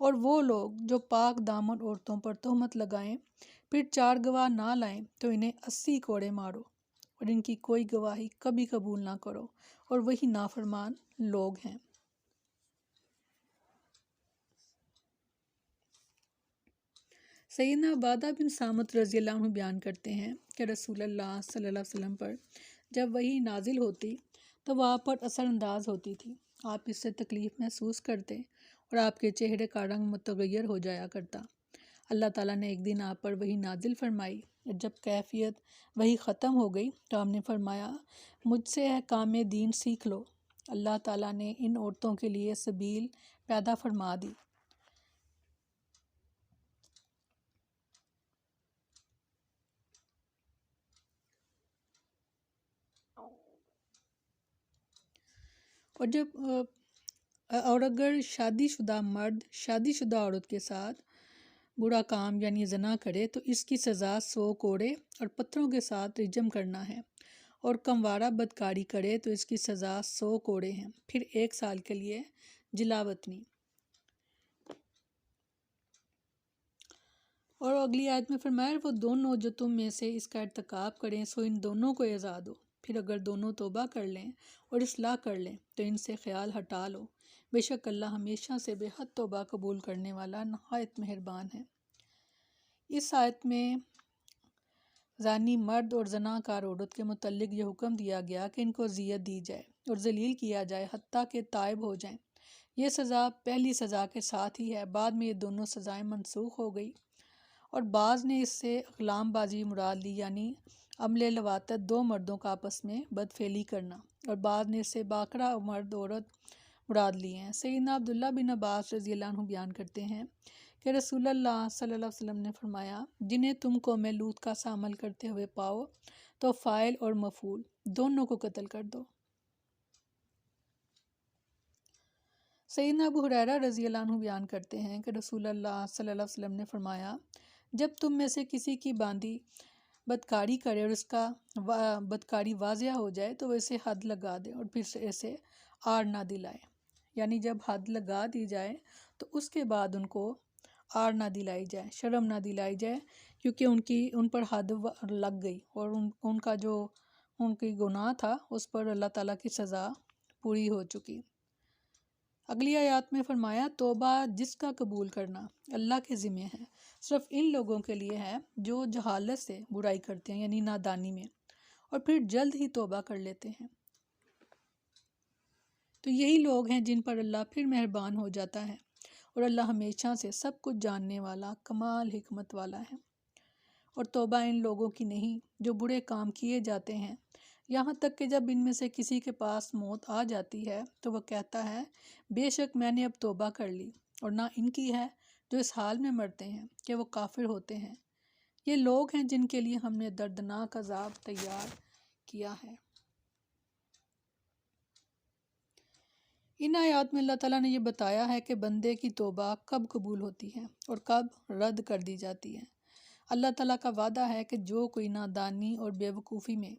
اور وہ لوگ جو پاک دامن عورتوں پر تہمت لگائیں پھر 4 گواہ نہ لائیں تو انہیں 80 کوڑے مارو اور ان کی کوئی گواہی کبھی قبول نہ کرو، اور وہی نافرمان لوگ ہیں۔ سیدنا عبادہ بن صامت رضی اللہ عنہ بیان کرتے ہیں کہ رسول اللہ صلی اللہ علیہ وسلم پر جب وحی نازل ہوتی تو وہ آپ پر اثر انداز ہوتی تھی، آپ اس سے تکلیف محسوس کرتے اور آپ کے چہرے کا رنگ متغیر ہو جایا کرتا۔ اللہ تعالیٰ نے ایک دن آپ پر وحی نازل فرمائی اور جب کیفیت وحی ختم ہو گئی تو آپ نے فرمایا مجھ سے احکام دین سیکھ لو۔ اللہ تعالیٰ نے ان عورتوں کے لیے سبیل پیدا فرما دی۔ اور اگر شادی شدہ مرد شادی شدہ عورت کے ساتھ برا کام یعنی زنا کرے تو اس کی سزا 100 کوڑے اور پتھروں کے ساتھ رجم کرنا ہے، اور کموارہ بدکاری کرے تو اس کی سزا 100 کوڑے ہیں، پھر 1 سال کے لیے جلاوطنی۔ اور اگلی آیت میں فرمایا وہ دونوں جو تم میں سے اس کا ارتکاب کریں سو ان دونوں کو سزا دو، پھر اگر دونوں توبہ کر لیں اور اصلاح کر لیں تو ان سے خیال ہٹا لو، بے شک اللہ ہمیشہ سے بے حد توبہ قبول کرنے والا نہایت مہربان ہے۔ اس آیت میں زانی مرد اور زنا کار عورت کے متعلق یہ حکم دیا گیا کہ ان کو اذیت دی جائے اور ذلیل کیا جائے حتیٰ کہ تائب ہو جائیں۔ یہ سزا پہلی سزا کے ساتھ ہی ہے، بعد میں یہ دونوں سزائیں منسوخ ہو گئی، اور بعض نے اس سے اقلام بازی مراد لی یعنی عمل لواطت 2 مردوں کا آپس میں بدفعلی کرنا، اور بعض نے اس سے باکرہ مرد عورت مراد لی ہیں۔ سیدنا عبداللہ بن عباس رضی اللہ عنہ بیان کرتے ہیں کہ رسول اللہ صلی اللہ علیہ وسلم نے فرمایا جنہیں تم قوم لوط کا سا عمل کرتے ہوئے پاؤ تو فاعل اور مفعول دونوں کو قتل کر دو۔ سیدنا ابو ہریرہ رضی اللہ عنہ بیان کرتے ہیں کہ رسول اللہ صلی اللہ علیہ وسلم نے فرمایا جب تم میں سے کسی کی باندی بدکاری کرے اور اس کا بدکاری واضح ہو جائے تو وہ اسے حد لگا دے اور پھر سے اسے آڑ نہ دلائے، یعنی جب حد لگا دی جائے تو اس کے بعد ان کو آڑ نہ دلائی جائے، شرم نہ دلائی جائے، کیونکہ ان پر حد لگ گئی اور ان کا جو ان کی گناہ تھا اس پر اللہ تعالیٰ کی سزا پوری ہو چکی۔ اگلی آیات میں فرمایا توبہ جس کا قبول کرنا اللہ کے ذمہ ہے، صرف ان لوگوں کے لیے ہے جو جہالت سے برائی کرتے ہیں یعنی نادانی میں، اور پھر جلد ہی توبہ کر لیتے ہیں، تو یہی لوگ ہیں جن پر اللہ پھر مہربان ہو جاتا ہے، اور اللہ ہمیشہ سے سب کچھ جاننے والا کمال حکمت والا ہے۔ اور توبہ ان لوگوں کی نہیں جو برے کام کیے جاتے ہیں، یہاں تک کہ جب ان میں سے کسی کے پاس موت آ جاتی ہے تو وہ کہتا ہے بے شک میں نے اب توبہ کر لی، اور نہ ان کی ہے جو اس حال میں مرتے ہیں کہ وہ کافر ہوتے ہیں۔ یہ لوگ ہیں جن کے لیے ہم نے دردناک عذاب تیار کیا ہے۔ ان آیات میں اللہ تعالیٰ نے یہ بتایا ہے کہ بندے کی توبہ کب قبول ہوتی ہے اور کب رد کر دی جاتی ہے۔ اللہ تعالیٰ کا وعدہ ہے کہ جو کوئی نادانی اور بے وقوفی میں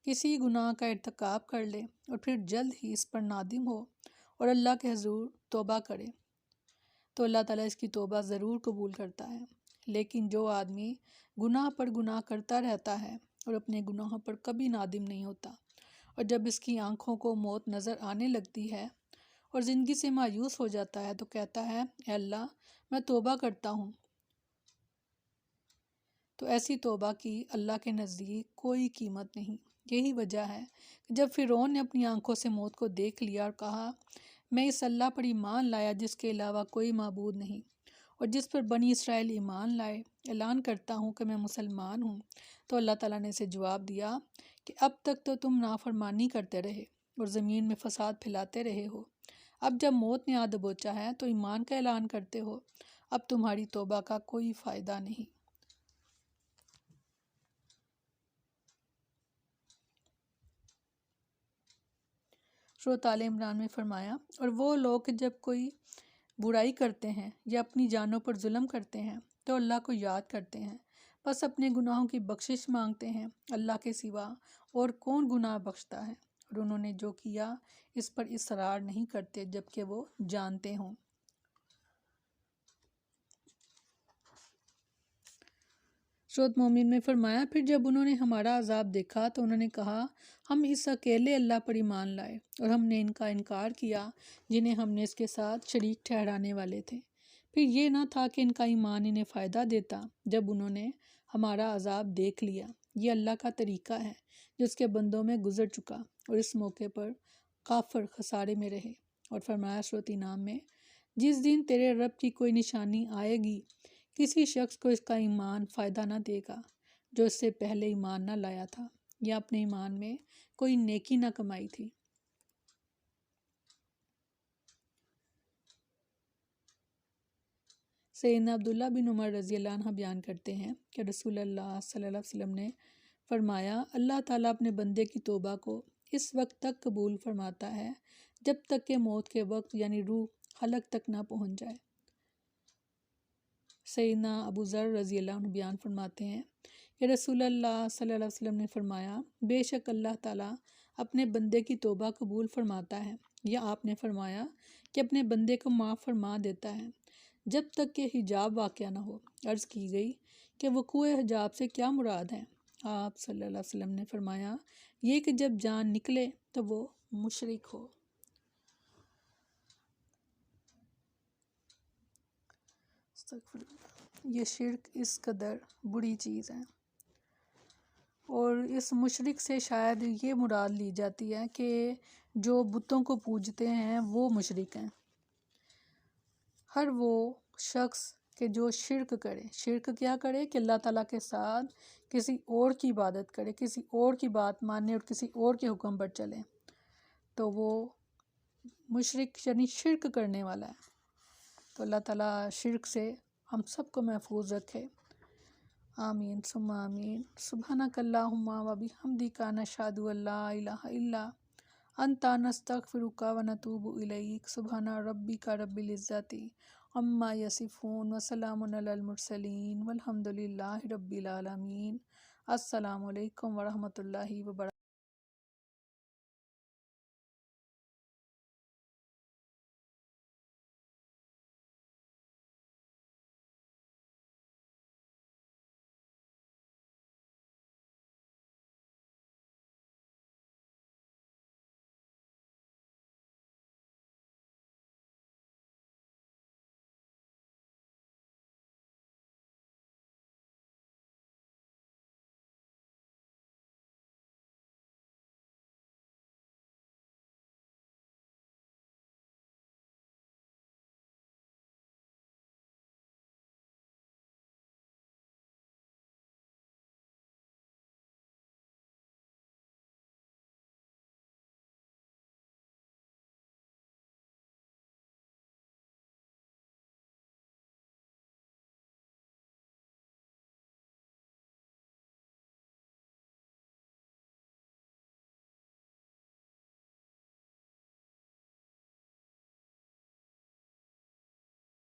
کسی گناہ کا ارتکاب کر لے اور پھر جلد ہی اس پر نادم ہو اور اللہ کے حضور توبہ کرے تو اللہ تعالیٰ اس کی توبہ ضرور قبول کرتا ہے، لیکن جو آدمی گناہ پر گناہ کرتا رہتا ہے اور اپنے گناہوں پر کبھی نادم نہیں ہوتا، اور جب اس کی آنکھوں کو موت نظر آنے لگتی ہے اور زندگی سے مایوس ہو جاتا ہے تو کہتا ہے اے اللہ میں توبہ کرتا ہوں، تو ایسی توبہ کی اللہ کے نزدیک کوئی قیمت نہیں۔ یہی وجہ ہے کہ جب فرعون نے اپنی آنکھوں سے موت کو دیکھ لیا اور کہا میں اس اللہ پر ایمان لایا جس کے علاوہ کوئی معبود نہیں اور جس پر بنی اسرائیل ایمان لائے، اعلان کرتا ہوں کہ میں مسلمان ہوں، تو اللہ تعالیٰ نے اسے جواب دیا کہ اب تک تو تم نافرمانی کرتے رہے اور زمین میں فساد پھیلاتے رہے ہو، اب جب موت نے آ دبوچا ہے تو ایمان کا اعلان کرتے ہو، اب تمہاری توبہ کا کوئی فائدہ نہیں۔ سورۃ آل عمران میں فرمایا اور وہ لوگ جب کوئی برائی کرتے ہیں یا اپنی جانوں پر ظلم کرتے ہیں تو اللہ کو یاد کرتے ہیں، بس اپنے گناہوں کی بخشش مانگتے ہیں، اللہ کے سوا اور کون گناہ بخشتا ہے، اور انہوں نے جو کیا اس پر اصرار نہیں کرتے جبکہ وہ جانتے ہوں۔ سورۃ مومن میں فرمایا پھر جب انہوں نے ہمارا عذاب دیکھا تو انہوں نے کہا ہم اس اکیلے اللہ پر ایمان لائے اور ہم نے ان کا انکار کیا جنہیں ہم نے اس کے ساتھ شریک ٹھہرانے والے تھے۔ پھر یہ نہ تھا کہ ان کا ایمان انہیں فائدہ دیتا جب انہوں نے ہمارا عذاب دیکھ لیا۔ یہ اللہ کا طریقہ ہے جو اس کے بندوں میں گزر چکا، اور اس موقع پر کافر خسارے میں رہے۔ اور فرمایا سورۃ انعام میں جس دن تیرے رب کی کوئی نشانی آئے گی کسی شخص کو اس کا ایمان فائدہ نہ دے گا جو اس سے پہلے ایمان نہ لایا تھا یا اپنے ایمان میں کوئی نیکی نہ کمائی تھی۔ سیدنا عبداللہ بن عمر رضی اللہ عنہ بیان کرتے ہیں کہ رسول اللہ صلی اللہ علیہ وسلم نے فرمایا اللہ تعالیٰ اپنے بندے کی توبہ کو اس وقت تک قبول فرماتا ہے جب تک کہ موت کے وقت یعنی روح حلق تک نہ پہنچ جائے۔ سیدنا ابو ذر رضی اللہ عنہ بیان فرماتے ہیں کہ رسول اللہ صلی اللہ علیہ وسلم نے فرمایا بے شک اللہ تعالیٰ اپنے بندے کی توبہ قبول فرماتا ہے، یا آپ نے فرمایا کہ اپنے بندے کو معاف فرما دیتا ہے جب تک کہ حجاب واقع نہ ہو۔ عرض کی گئی کہ وقوع حجاب سے کیا مراد ہے؟ آپ صلی اللہ علیہ وسلم نے فرمایا یہ کہ جب جان نکلے تو وہ مشرک ہو۔ یہ شرک اس قدر بری چیز ہے، اور اس مشرک سے شاید یہ مراد لی جاتی ہے کہ جو بتوں کو پوجتے ہیں وہ مشرک ہیں۔ ہر وہ شخص کہ جو شرک کرے، شرک کیا کرے کہ اللہ تعالیٰ کے ساتھ کسی اور کی عبادت کرے، کسی اور کی بات مانے اور کسی اور کے حکم پر چلے، تو وہ مشرک یعنی شرک کرنے والا ہے۔ تو اللہ تعالیٰ شرک سے ہم سب کو محفوظ رکھے، آمین ثم آمین۔ سبحانک اللہم و بحمدک نشہد ان لا الہ الا انت نستغفرک و نتوب الیک۔ سبحان ربک رب العزت عما یصفون وسلام علی المرسلین والحمد للہ رب العالمین۔ السلام علیکم ورحمۃ اللہ وبرکاتہ۔